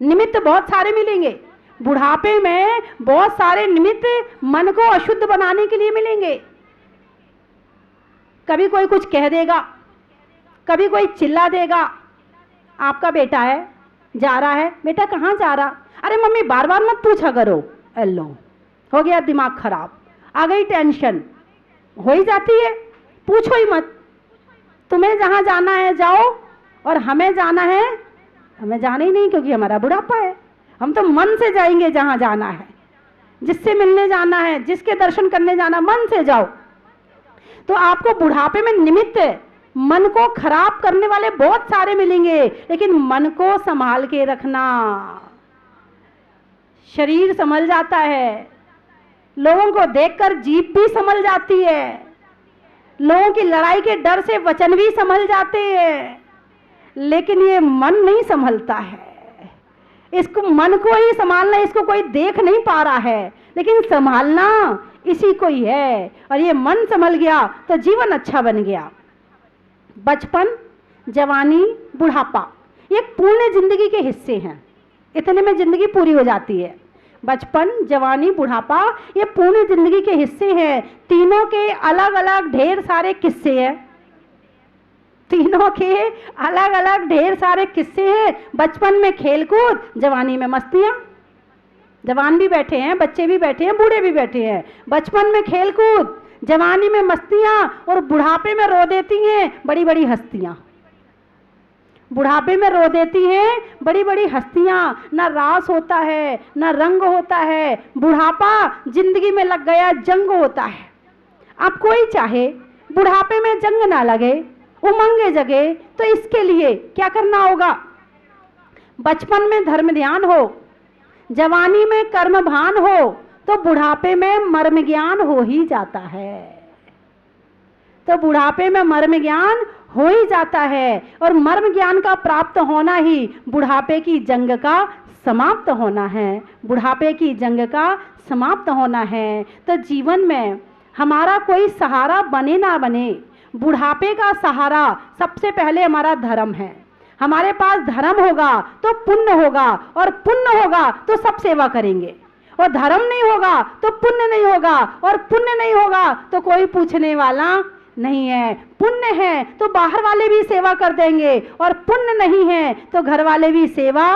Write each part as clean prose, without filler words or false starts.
निमित्त बहुत सारे मिलेंगे। बुढ़ापे में बहुत सारे निमित्त मन को अशुद्ध बनाने के लिए मिलेंगे। कभी कोई कुछ कह देगा, कभी कोई चिल्ला देगा, आपका बेटा है जा रहा है, बेटा कहाँ जा रहा, अरे मम्मी बार बार मत पूछा करो, एलो हो गया दिमाग खराब, आ गई टेंशन, हो ही जाती है, पूछो ही मत, तुम्हें जहाँ जाना है जाओ और हमें जाना है, हमें जाना ही नहीं क्योंकि हमारा बुढ़ापा है। हम तो मन से जाएंगे जहाँ जाना है, जिससे मिलने जाना है, जिसके दर्शन करने जाना, मन से जाओ। तो आपको बुढ़ापे में निमित्त मन को खराब करने वाले बहुत सारे मिलेंगे, लेकिन मन को संभाल के रखना। शरीर संभल जाता है, लोगों को देखकर जीभ भी संभल जाती है, लोगों की लड़ाई के डर से वचन भी संभल जाते हैं, लेकिन ये मन नहीं संभलता है। इसको मन को ही संभालना, इसको कोई देख नहीं पा रहा है, लेकिन संभालना इसी को ही है। और ये मन संभल गया तो जीवन अच्छा बन गया। बचपन, जवानी, बुढ़ापा ये पूर्ण जिंदगी के हिस्से हैं, इतने में जिंदगी पूरी हो जाती है। बचपन, जवानी, बुढ़ापा ये पूर्ण जिंदगी के हिस्से हैं। तीनों के अलग अलग ढेर सारे किस्से हैं, तीनों के अलग अलग ढेर सारे किस्से हैं। बचपन में खेलकूद, जवानी में मस्तियां, जवान भी बैठे हैं, बच्चे भी बैठे हैं, बूढ़े भी बैठे हैं। बचपन में खेलकूद, जवानी में मस्तियां, और बुढ़ापे में रो देती हैं बड़ी बड़ी हस्तियां। बुढ़ापे में रो देती हैं बड़ी बड़ी हस्तियां, ना रास होता है, ना रंग होता है। बुढ़ापा जिंदगी में लग गया जंग होता है। अब कोई चाहे बुढ़ापे में जंग ना लगे, उमंगे जगे, तो इसके लिए क्या करना होगा? बचपन में धर्म ध्यान हो, जवानी में कर्म भान हो, तो बुढ़ापे में मर्म ज्ञान हो ही जाता है। तो बुढ़ापे में मर्म ज्ञान हो ही जाता है, और मर्म ज्ञान का प्राप्त होना ही बुढ़ापे की जंग का समाप्त होना है। बुढ़ापे की जंग का समाप्त होना है। तो जीवन में हमारा कोई सहारा बने ना बने, बुढ़ापे का सहारा सबसे पहले हमारा धर्म है। हमारे पास धर्म होगा तो पुण्य होगा, और पुण्य होगा तो सब सेवा करेंगे, और धर्म नहीं होगा तो पुण्य नहीं होगा, और पुण्य नहीं होगा तो कोई पूछने वाला नहीं है। पुण्य है तो बाहर वाले भी सेवा कर देंगे, और पुण्य नहीं है तो घर वाले भी सेवा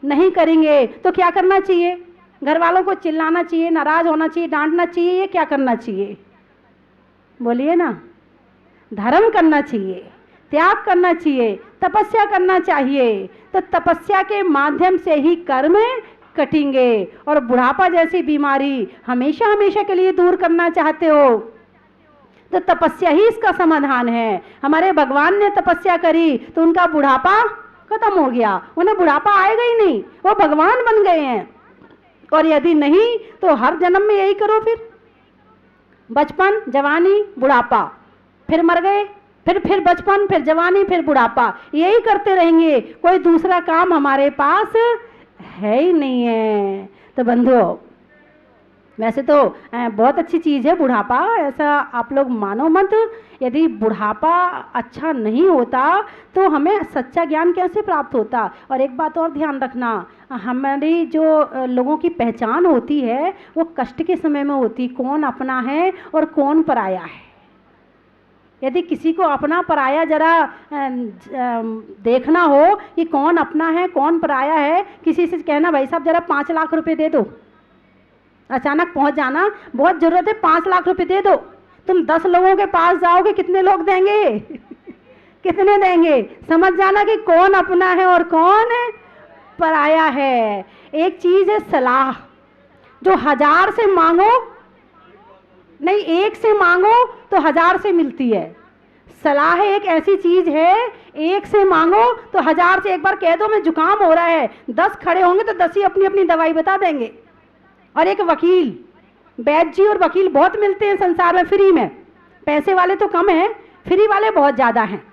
नहीं करेंगे। तो क्या करना चाहिए? घर वालों को चिल्लाना चाहिए, नाराज होना चाहिए, डांटना चाहिए, ये क्या करना चाहिए? बोलिए ना। धर्म करना चाहिए, त्याग करना चाहिए, तपस्या करना चाहिए। तो तपस्या के माध्यम से ही कर्म कटेंगे। और बुढ़ापा जैसी बीमारी हमेशा हमेशा के लिए दूर करना चाहते हो तो तपस्या ही इसका समाधान है। हमारे भगवान ने तपस्या करी तो उनका बुढ़ापा खत्म हो गया, उन्हें बुढ़ापा आएगा ही नहीं, वो भगवान बन गए हैं। और यदि नहीं तो हर जन्म में यही करो, फिर बचपन, जवानी, बुढ़ापा, फिर मर गए, फिर बचपन, फिर जवानी, फिर बुढ़ापा, यही करते रहेंगे। कोई दूसरा काम हमारे पास है ही नहीं है। तो बंधुओं, वैसे तो बहुत अच्छी चीज़ है बुढ़ापा, ऐसा आप लोग मानो मत। यदि बुढ़ापा अच्छा नहीं होता तो हमें सच्चा ज्ञान कैसे प्राप्त होता? और एक बात और ध्यान रखना, हमारी जो लोगों की पहचान होती है वो कष्ट के समय में होती, कौन अपना है और कौन पराया है। यदि किसी को अपना पराया जरा देखना हो कि कौन अपना है कौन पराया है, किसी से कहना भाई साहब जरा 5 लाख रुपए दे दो, अचानक पहुंच जाना, बहुत जरूरत है 5 लाख रुपए दे दो। तुम 10 लोगों के पास जाओगे, कितने लोग देंगे? कितने देंगे? समझ जाना कि कौन अपना है और कौन पराया है। एक चीज है सलाह, जो 1000 से मांगो नहीं, 1 से मांगो तो 1000 से मिलती है। सलाह एक ऐसी चीज है, 1 से मांगो तो 1000 से। एक बार कह दो मैं जुकाम हो रहा है, 10 खड़े होंगे तो 10 ही अपनी अपनी दवाई बता देंगे। और एक वकील, वैद्य जी और वकील बहुत मिलते हैं संसार में फ्री में, पैसे वाले तो कम हैं, फ्री वाले बहुत ज़्यादा हैं।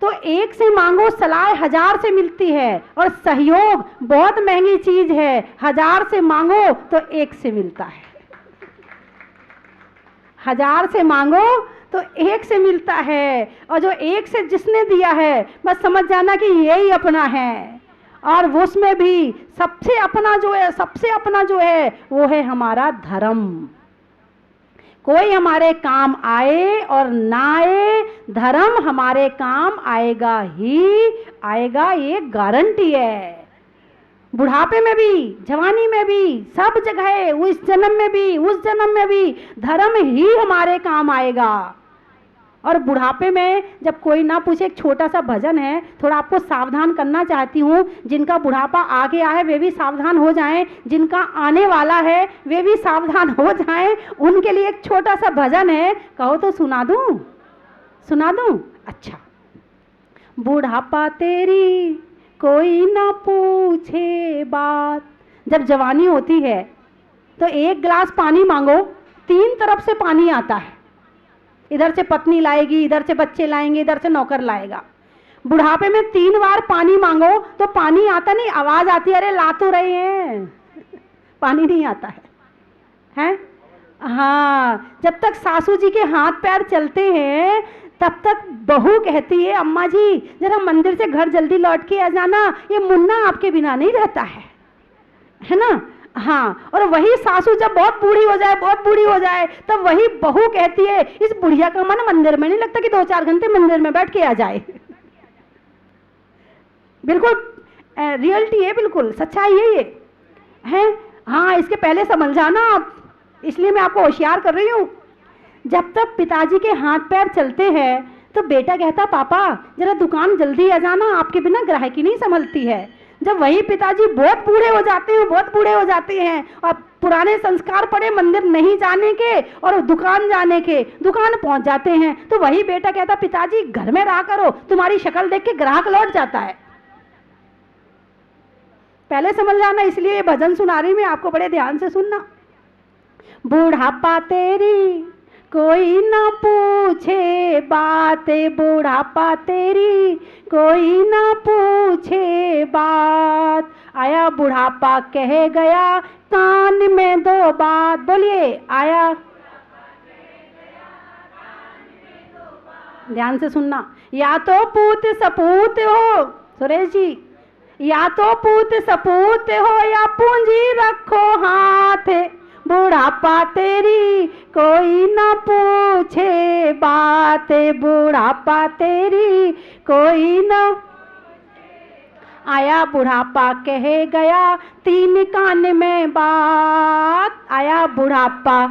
तो 1 से मांगो, सलाह 1000 से मिलती है। और सहयोग बहुत महंगी चीज है, 1000 से मांगो तो 1 से मिलता है। 1000 से मांगो तो 1 से मिलता है। और जो 1 से जिसने दिया है बस समझ जाना कि यही अपना है। और उसमें भी सबसे अपना जो है वो है हमारा धर्म। कोई हमारे काम आए और ना आए, धर्म हमारे काम आएगा ही आएगा, ये गारंटी है। बुढ़ापे में भी, जवानी में भी, सब जगह, उस जन्म में भी, उस जन्म में भी धर्म ही हमारे काम आएगा। और बुढ़ापे में जब कोई ना पूछे, एक छोटा सा भजन है, थोड़ा आपको सावधान करना चाहती हूँ। जिनका बुढ़ापा आ गया है वे भी सावधान हो जाएं, जिनका आने वाला है वे भी सावधान हो जाएं। उनके लिए एक छोटा सा भजन है, कहो तो सुना दूँ? सुना दूँ? अच्छा। बुढ़ापा तेरी कोई ना पूछे बात। जब जवानी होती है तो एक गिलास पानी मांगो, 3 तरफ से पानी आता है। इधर से पत्नी लाएगी, इधर से बच्चे लाएंगे, इधर से नौकर लाएगा। बुढ़ापे में 3 बार पानी मांगो तो पानी आता नहीं, आवाज आती है, अरे ला तो रहे हैं पानी नहीं आता है? हाँ, जब तक सासू जी के हाथ पैर चलते हैं तब तक बहू कहती है, अम्मा जी जरा मंदिर से घर जल्दी लौट के आ जाना, ये मुन्ना आपके बिना नहीं रहता है ना? हाँ, और वही सासू जब बहुत बूढ़ी हो जाए, बहुत बूढ़ी हो जाए, तब वही बहू कहती है, इस बुढ़िया का मन मंदिर में नहीं लगता कि 2-4 घंटे मंदिर में बैठ के आ जाए। बिल्कुल रियलिटी है, बिल्कुल सच्चाई है ये है। हाँ, इसके पहले समझ जाना आप, इसलिए मैं आपको होशियार कर रही हूँ। जब तक पिताजी के हाथ पैर चलते हैं तो बेटा कहता, पापा जरा दुकान जल्दी आ जाना, आपके बिना ग्राहकी नहीं संभलती है। जब वही पिताजी बहुत बूढ़े हो जाते हैं, बहुत बूढ़े हो जाते हैं और पुराने संस्कार पड़े मंदिर नहीं जाने के और दुकान जाने के, दुकान पहुंच जाते हैं तो वही बेटा कहता, पिताजी घर में रहा करो, तुम्हारी शक्ल देख के ग्राहक लौट जाता है। पहले समझ जाना, इसलिए ये भजन सुना रही मैं आपको, बड़े ध्यान से सुनना। बुढ़ापा तेरी कोई ना पूछे बातें, बुढ़ापा तेरी कोई ना पूछे बात, आया बुढ़ापा कह गया कान में 2 बात। बोलिए, आया, ध्यान से सुनना। या तो पूत सपूत हो, सुरेश जी, या तो पूत सपूत हो या पूंजी रखो हाथ, बुढ़ापा तेरी कोई ना पूछे बात, बुढ़ापा तेरी कोई ना, आया बुढ़ापा कह गया 3 कान में बात, आया बुढ़ापा।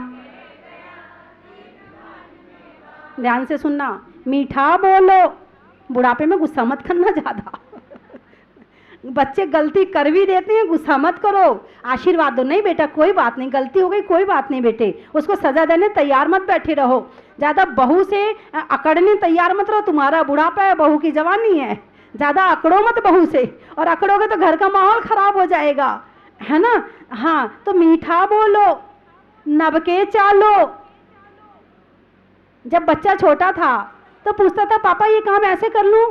ध्यान से सुनना, मीठा बोलो, बुढ़ापे में गुस्सा मत करना ज्यादा। बच्चे गलती कर भी देते हैं, गुस्सा मत करो, आशीर्वाद दो, नहीं बेटा कोई बात नहीं, गलती हो गई कोई बात नहीं बेटे, उसको सजा देने तैयार मत बैठे रहो। ज़्यादा बहू से अकड़ने तैयार मत रहो, तुम्हारा बुढ़ापा है, बहू की जवानी है, ज़्यादा अकड़ो मत बहू से, और अकड़ोगे तो घर का माहौल खराब हो जाएगा, है ना? हाँ, तो मीठा बोलो, नबके चालो। जब बच्चा छोटा था तो पूछता था, पापा ये काम ऐसे कर लूँ?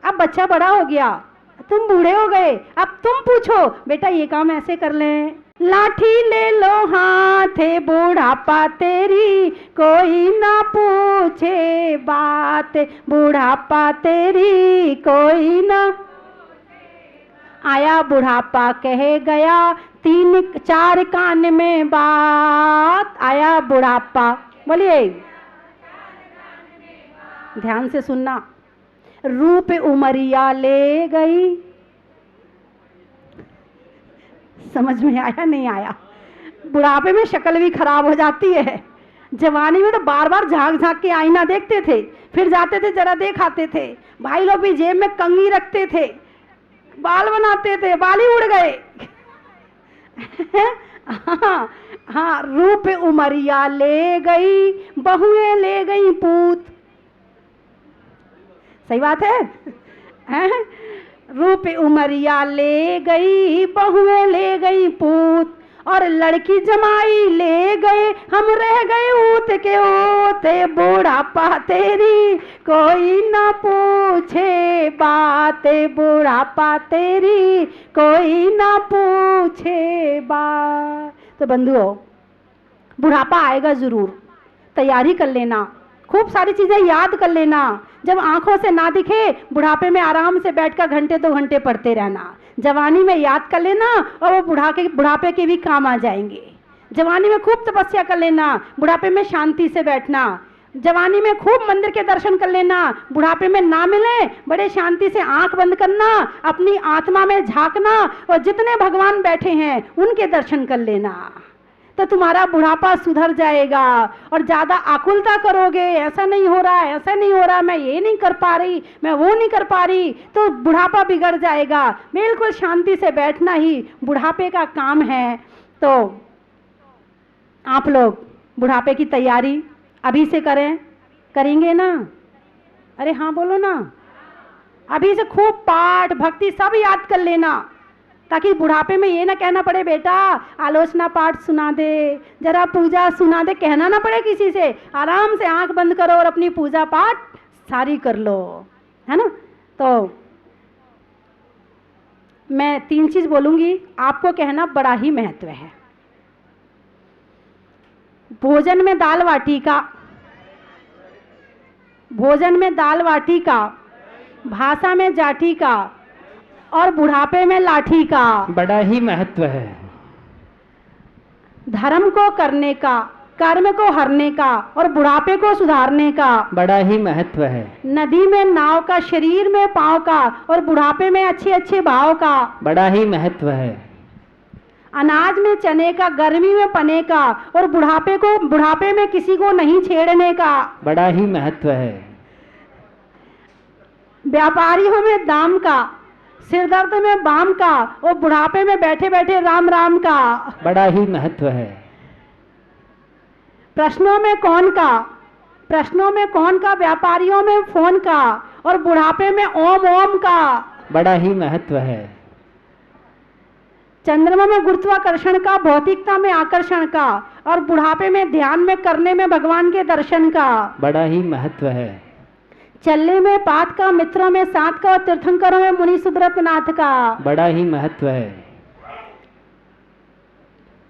अब बच्चा बड़ा हो गया, तुम बूढ़े हो गए, अब तुम पूछो, बेटा ये काम ऐसे कर लें। लाठी ले लो हाथ, बुढ़ापा तेरी कोई ना पूछे बात, बुढ़ापा तेरी कोई ना, आया बुढ़ापा कह गया 3-4 कान में बात, आया बुढ़ापा। बोलिए, ध्यान से सुनना। रूप उमरिया ले गई, समझ में आया नहीं आया? बुढ़ापे में शक्ल भी खराब हो जाती है, जवानी में तो बार बार झांक झांक के आईना देखते थे, फिर जाते थे जरा देख आते थे। भाई लोग भी जेब में कंघी रखते थे, बाल बनाते थे, बाल ही उड़ गए। हाँ हाँ, रूप उमरिया ले गई, बहुएं ले गई पूत। सही बात है, हैं? रूप उमरिया ले गई, बहुएं ले गई पूत, और लड़की जमाई ले गए, हम रह गए ऊत के ऊते, बुढ़ापा तेरी कोई ना पूछे बात, बुढ़ापा तेरी कोई ना पूछे बात। तो बंधुओं, बुढ़ापा आएगा जरूर, तैयारी कर लेना, खूब सारी चीज़ें याद कर लेना। जब आंखों से ना दिखे, बुढ़ापे में आराम से बैठकर घंटे 2 घंटे पढ़ते रहना। जवानी में याद कर लेना और वो बुढ़ापे के भी काम आ जाएंगे। जवानी में खूब तपस्या कर लेना, बुढ़ापे में शांति से बैठना। जवानी में खूब मंदिर के दर्शन कर लेना, बुढ़ापे में ना मिले बड़े शांति से आंख बंद करना, अपनी आत्मा में झांकना और जितने भगवान बैठे हैं उनके दर्शन कर लेना। तो तुम्हारा बुढ़ापा सुधर जाएगा। और ज़्यादा आकुलता करोगे, ऐसा नहीं हो रहा, ऐसा नहीं हो रहा, मैं ये नहीं कर पा रही, मैं वो नहीं कर पा रही, तो बुढ़ापा बिगड़ जाएगा। बिल्कुल शांति से बैठना ही बुढ़ापे का काम है। तो आप लोग बुढ़ापे की तैयारी अभी से करें, करेंगे ना? अरे हाँ बोलो ना। अभी से खूब पाठ भक्ति सब याद कर लेना, ताकि बुढ़ापे में ये ना कहना पड़े बेटा आलोचना पाठ सुना दे, जरा पूजा सुना दे, कहना ना पड़े किसी से। आराम से आंख बंद करो और अपनी पूजा पाठ सारी कर लो, है ना? तो मैं 3 चीज़ बोलूँगी, आपको कहना बड़ा ही महत्व है। भोजन में दाल बाटी का, भोजन में दाल बाटी का, भाषा में जाठी का और बुढ़ापे में लाठी का बड़ा ही महत्व है। धर्म को करने का, कर्म को हरने का और बुढ़ापे को सुधारने का बड़ा ही महत्व है। नदी में नाव का, शरीर में पाँव का और बुढ़ापे में अच्छे अच्छे भाव का बड़ा ही महत्व है। अनाज में चने का, गर्मी में पने का और बुढ़ापे में किसी को नहीं छेड़ने का बड़ा ही महत्व है। व्यापारियों में दाम का, सिरदर्द में बाम का और बुढ़ापे में बैठे बैठे राम राम का बड़ा ही महत्व है। प्रश्नों में कौन का, व्यापारियों में फोन का और बुढ़ापे में ओम ओम का बड़ा ही महत्व है। चंद्रमा में गुरुत्वाकर्षण का, भौतिकता में आकर्षण का और बुढ़ापे में ध्यान में करने में भगवान के दर्शन का बड़ा ही महत्व है। चलने में पात का, मित्रों में साथ का और तीर्थंकरों में मुनि सुब्रत नाथ का बड़ा ही महत्व है।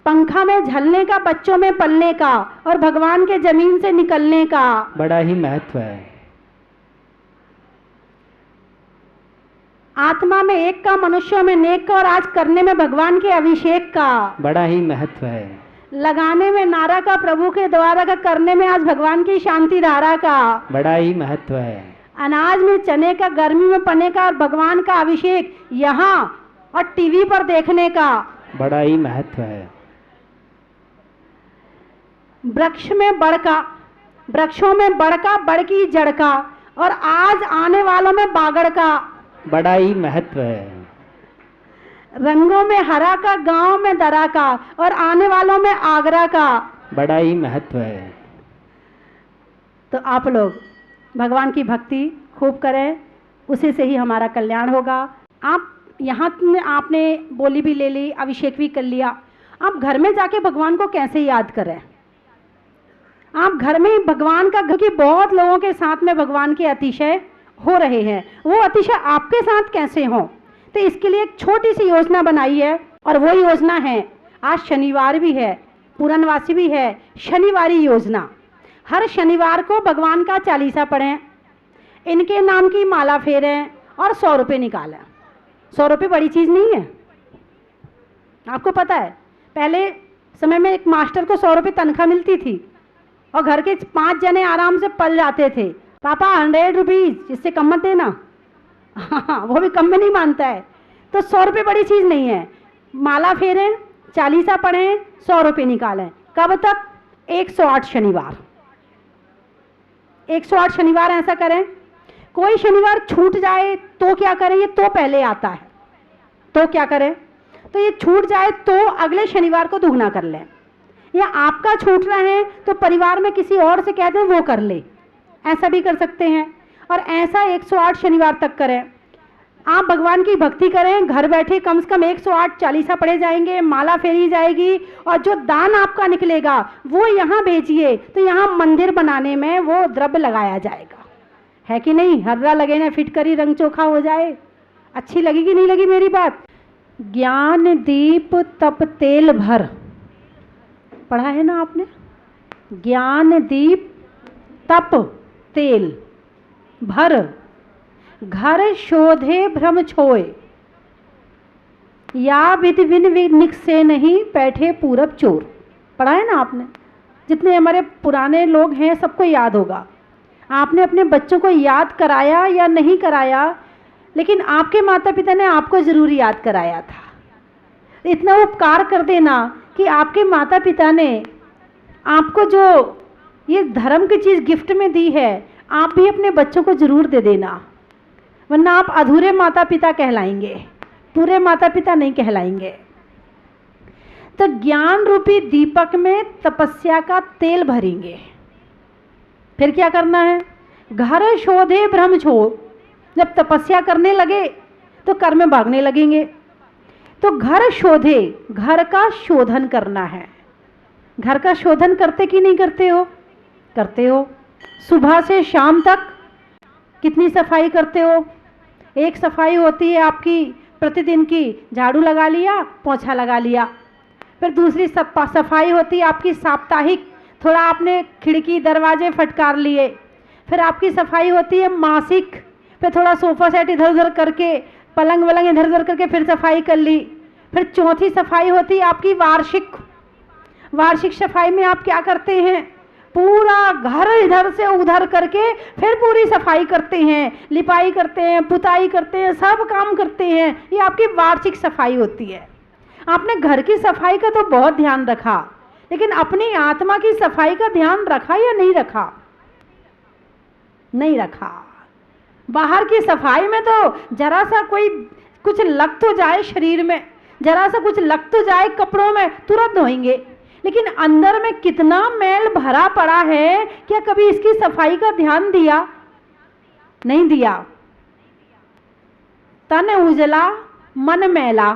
पंखा में झलने का, बच्चों में पलने का और भगवान के जमीन से निकलने का बड़ा ही महत्व है। आत्मा में एक का, मनुष्यों में नेक का और आज करने में भगवान के अभिषेक का बड़ा ही महत्व है। लगाने में नारा का, प्रभु के द्वारा का, करने में आज भगवान की शांति धारा का बड़ा ही महत्व है। अनाज में चने का, गर्मी में पने का और भगवान का अभिषेक यहाँ और टीवी पर देखने का बड़ा ही महत्व है। वृक्ष में बड़का, वृक्षों में बड़का, बड़की जड़ का और आज आने वालों में बागड़ का बड़ा ही महत्व है। रंगों में हरा का, गांव में दरा का और आने वालों में आगरा का बड़ा ही महत्व है। तो आप लोग भगवान की भक्ति खूब करें, उसी से ही हमारा कल्याण होगा। आप यहाँ आपने बोली भी ले ली, अभिषेक भी कर लिया, आप घर में जाके भगवान को कैसे याद करें? आप घर में भगवान का, क्योंकि बहुत लोगों के साथ में भगवान के अतिशय हो रहे हैं, वो अतिशय आपके साथ कैसे हों? तो इसके लिए एक छोटी सी योजना बनाई है और वो योजना है, आज शनिवार भी है, पूर्णवासी भी है, शनिवारी योजना। हर शनिवार को भगवान का चालीसा पढ़ें, इनके नाम की माला फेरें और 100 रुपये निकालें। 100 रुपये बड़ी चीज़ नहीं है, आपको पता है। पहले समय में एक मास्टर को 100 रुपये तनख्वाह मिलती थी और घर के 5 जने आराम से पल जाते थे। पापा 100 रुपीज़, इससे कम मत देना। हाँ, वो भी कम में नहीं मानता है। तो 100 रुपये बड़ी चीज़ नहीं है। माला फेरें, चालीसा पढ़ें, 100 रुपये निकालें। कब तक? 108 शनिवार। 108 शनिवार ऐसा करें। कोई शनिवार छूट जाए तो क्या करें? ये तो पहले आता है, तो क्या करें? तो ये छूट जाए तो अगले शनिवार को दुगना कर लें, या आपका छूट रहा है तो परिवार में किसी और से कह दें वो कर ले, ऐसा भी कर सकते हैं। और ऐसा 108 शनिवार तक करें। आप भगवान की भक्ति करें, घर बैठे कम से कम 108 चालीसा पढ़े जाएंगे, माला फेरी जाएगी और जो दान आपका निकलेगा वो यहाँ भेजिए, तो यहाँ मंदिर बनाने में वो द्रव्य लगाया जाएगा, है कि नहीं? हर्रा लगे ना फिटकरी रंग चोखा हो जाए। अच्छी लगेगी नहीं लगी मेरी बात? ज्ञान दीप तप तेल भर, पढ़ा है ना आपने? ज्ञान दीप तप तेल भर घर शोधे भ्रम छोए, या विधि विन निक से नहीं बैठे पूरब चोर। पढ़ा है ना आपने? जितने हमारे पुराने लोग हैं सबको याद होगा। आपने अपने बच्चों को याद कराया या नहीं कराया, लेकिन आपके माता पिता ने आपको ज़रूर याद कराया था। इतना उपकार कर देना कि आपके माता पिता ने आपको जो ये धर्म की चीज़ गिफ्ट में दी है, आप भी अपने बच्चों को ज़रूर दे देना, वरना आप अधूरे माता पिता कहलाएंगे, पूरे माता पिता नहीं कहलाएंगे। तो ज्ञान रूपी दीपक में तपस्या का तेल भरेंगे। फिर क्या करना है? घर शोधे भ्रम छोड़। जब तपस्या करने लगे तो कर्म में भागने लगेंगे। तो घर शोधे, घर का शोधन करना है। घर का शोधन करते कि नहीं करते हो? करते हो। सुबह से शाम तक कितनी सफाई करते हो? एक सफाई होती है आपकी प्रतिदिन की, झाड़ू लगा लिया, पोंछा लगा लिया। फिर दूसरी सफाई होती है आपकी साप्ताहिक, थोड़ा आपने खिड़की दरवाजे फटकार लिए। फिर आपकी सफाई होती है मासिक, फिर थोड़ा सोफ़ा सेट इधर उधर करके, पलंग वलंग इधर उधर करके फिर सफाई कर ली। फिर चौथी सफाई होती है आपकी वार्षिक। वार्षिक सफाई में आप क्या करते हैं? पूरा घर इधर से उधर करके फिर पूरी सफाई करते हैं, लिपाई करते हैं, पुताई करते हैं, सब काम करते हैं। ये आपकी वार्षिक सफाई होती है। आपने घर की सफाई का तो बहुत ध्यान रखा, लेकिन अपनी आत्मा की सफाई का ध्यान रखा या नहीं रखा? नहीं रखा। बाहर की सफाई में तो जरा सा कोई कुछ लग तो जाए शरीर में, जरा सा कुछ लग तो जाए कपड़ों में, तुरंत धोएंगे। लेकिन अंदर में कितना मैल भरा पड़ा है, क्या कभी इसकी सफाई का ध्यान दिया? नहीं दिया। तन उजला मन मैला।